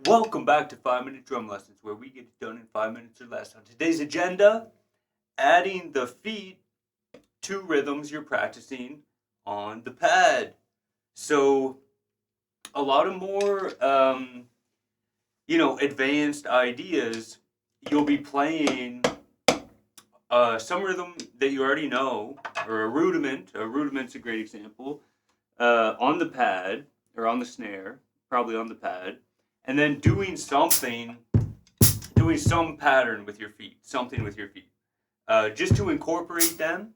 Welcome back to 5 Minute Drum Lessons, where we get it done in 5 minutes or less. On today's agenda, adding the feet to rhythms you're practicing on the pad. So, a lot of more, advanced ideas. You'll be playing some rhythm that you already know, or a rudiment. A rudiment's a great example. On the pad, or on the snare, probably on the pad. And then doing some pattern with your feet, something with your feet, just to incorporate them.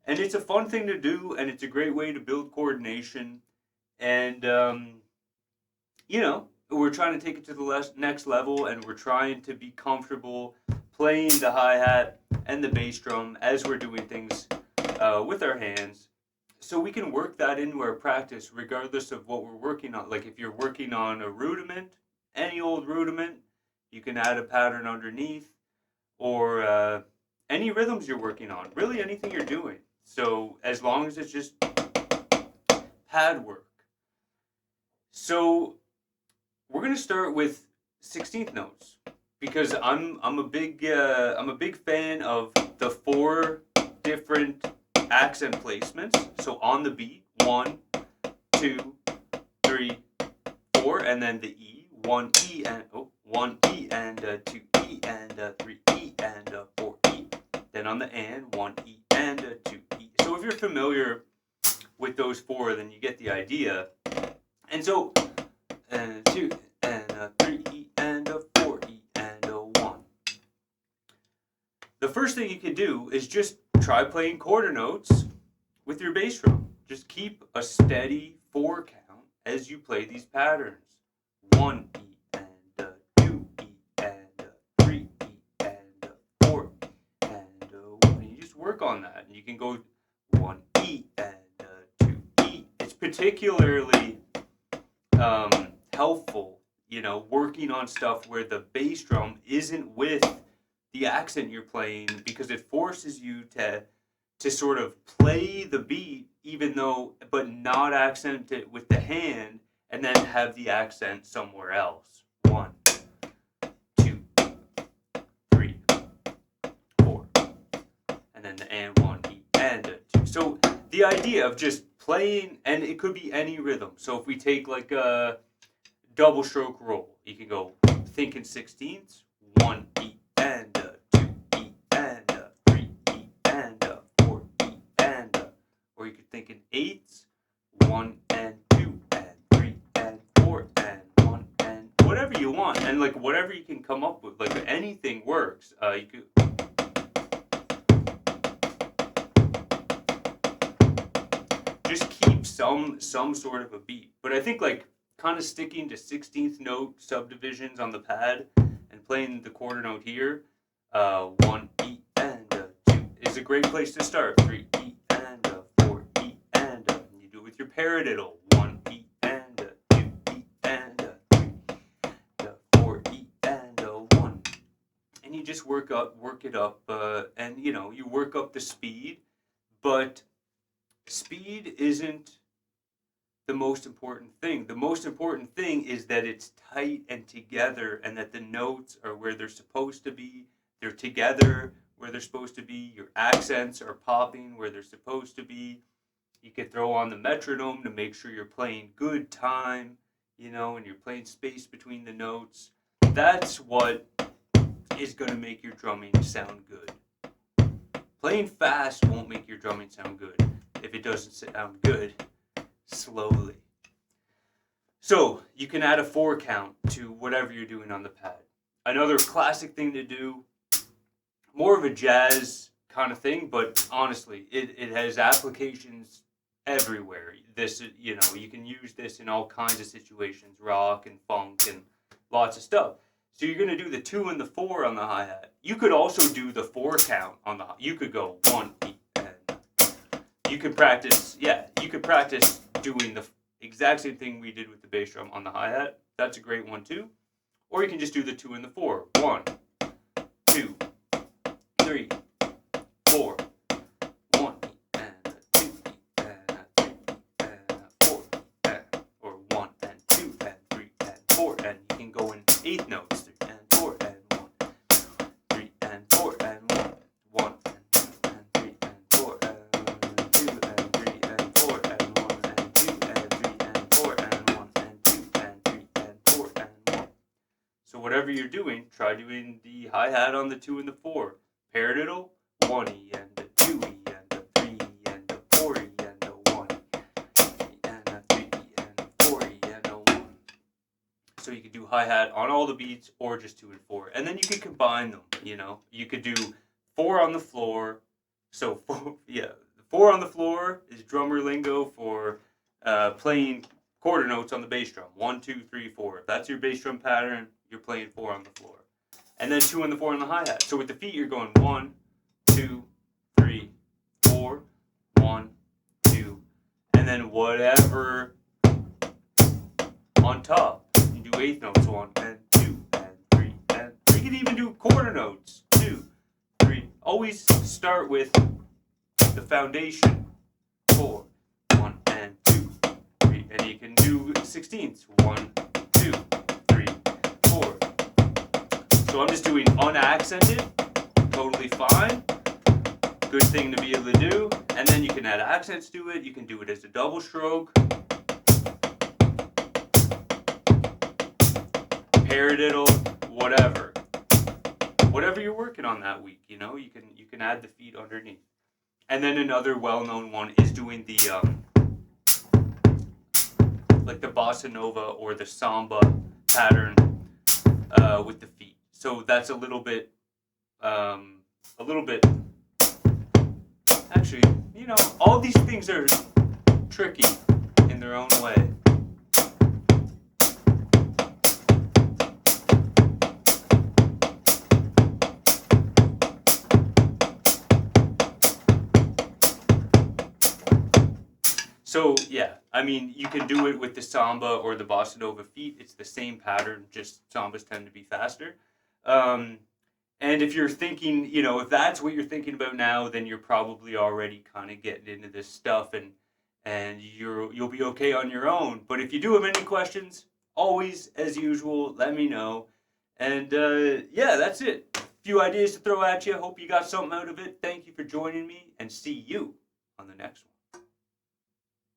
And it's a fun thing to do, and it's a great way to build coordination. And, we're trying to take it to the next level, and we're trying to be comfortable playing the hi-hat and the bass drum as we're doing things with our hands. So we can work that into our practice regardless of what we're working on. Like if you're working on a rudiment, any old rudiment, you can add a pattern underneath, or any rhythms you're working on, really anything you're doing. So as long as it's just pad work. So we're gonna start with 16th notes because I'm a big fan of the 4 different accent placements. So on the beat, 1, 2, 3, 4, and then the E. 1 E and 2 E and 3 E and 4 E. Then on the and 1 E and 2 E. So if you're familiar with those 4, then you get the idea. And so 2 and 3 E and 4 E and 1. The first thing you can do is just try playing quarter notes with your bass drum. Just keep a steady 4 count as you play these patterns. 1 E and 2 E and 3 E and 4 E and 1. And you just work on that. And you can go 1 E and 2 E. It's particularly helpful, working on stuff where the bass drum isn't with the accent you're playing, because it forces you to sort of play the beat but not accent it with the hand, and then have the accent somewhere else. 1, 2, 3, 4, and then the and 1 E and 2. So the idea of just playing, and it could be any rhythm. So if we take like a double stroke roll, you can go thinking 16ths, 1 E and 2 E and 3 E and 4 E and, or you could think in 8ths, 1 and 2 and 3 and 4 and 1 and whatever you want, and like whatever you can come up with, like anything works. You could just keep some sort of a beat, but I think like kind of sticking to 16th note subdivisions on the pad and playing the quarter note here, 1 E and 2 is a great place to start. 3 E and 4 E and you do it with your paradiddle. 1 E and 2 E and 3 4 E and 1, and you just work it up, and you work up the speed, but speed isn't the most important thing. The most important thing is that it's tight and together, and that the notes are where they're supposed to be. They're together where they're supposed to be. Your accents are popping where they're supposed to be. You could throw on the metronome to make sure you're playing good time, and you're playing space between the notes. That's what is going to make your drumming sound good. Playing fast won't make your drumming sound good if it doesn't sound good slowly. So you can add a 4 count to whatever you're doing on the pad. Another classic thing to do, more of a jazz kind of thing, but honestly, it has applications everywhere. This, you can use this in all kinds of situations, rock and funk and lots of stuff. So you're going to do the 2 and the 4 on the hi-hat. You could also do the 4 count on the, you could go 1 E and you could practice doing the exact same thing we did with the bass drum on the hi-hat. That's a great one too. Or you can just do the 2 and the 4. 1, 2, 3, 4. 1 E and 2 E and 3 E and 4 E and, or 1 and 2 and 3 and 4, and you can go in eighth notes, 3 and 4 and 1, 3 and 4 and 1, 1 and 2 and 3 and 4 and 2 and 3 and 4 and 1 and 2 and 3 and 4 and 1 and 2 and 3 and 4 and 1. So whatever you're doing, try doing the hi-hat on the 2 and the 4. Paradiddle, 1E and a 2E and a 3E and a 4E and a 1E and a 3E and a 4E and a 1. So you could do hi-hat on all the beats or just 2 and 4. And then you could combine them, you know. You could do 4 on the floor. So, 4 on the floor is drummer lingo for playing quarter notes on the bass drum. 1, 2, 3, 4. If that's your bass drum pattern, you're playing 4 on the floor. And then 2 and the 4 on the hi-hat. So with the feet, you're going 1, 2, 3, 4, 1, 2, and then whatever on top. You do eighth notes, 1 and 2 and 3 and 3. You can even do quarter notes, 2, 3. Always start with the foundation, 4, 1 and 2, 3, and you can do sixteenths, 1, 2, 3, 4. So I'm just doing unaccented, totally fine. Good thing to be able to do. And then you can add accents to it. You can do it as a double stroke, paradiddle, whatever. Whatever you're working on that week, you know, you can add the feet underneath. And then another well-known one is doing the like the bossa nova or the samba pattern with the feet. So that's a little bit actually, you know, all these things are tricky in their own way. So yeah, I mean, you can do it with the samba or the bossa nova feet. It's the same pattern, just sambas tend to be faster. And if you're thinking, you know, if that's what you're thinking about now, then you're probably already kind of getting into this stuff, and you'll be okay on your own. But if you do have any questions, always, as usual, let me know. And yeah, that's it. A few ideas to throw at you. Hope you got something out of it. Thank you for joining me, and see you on the next one.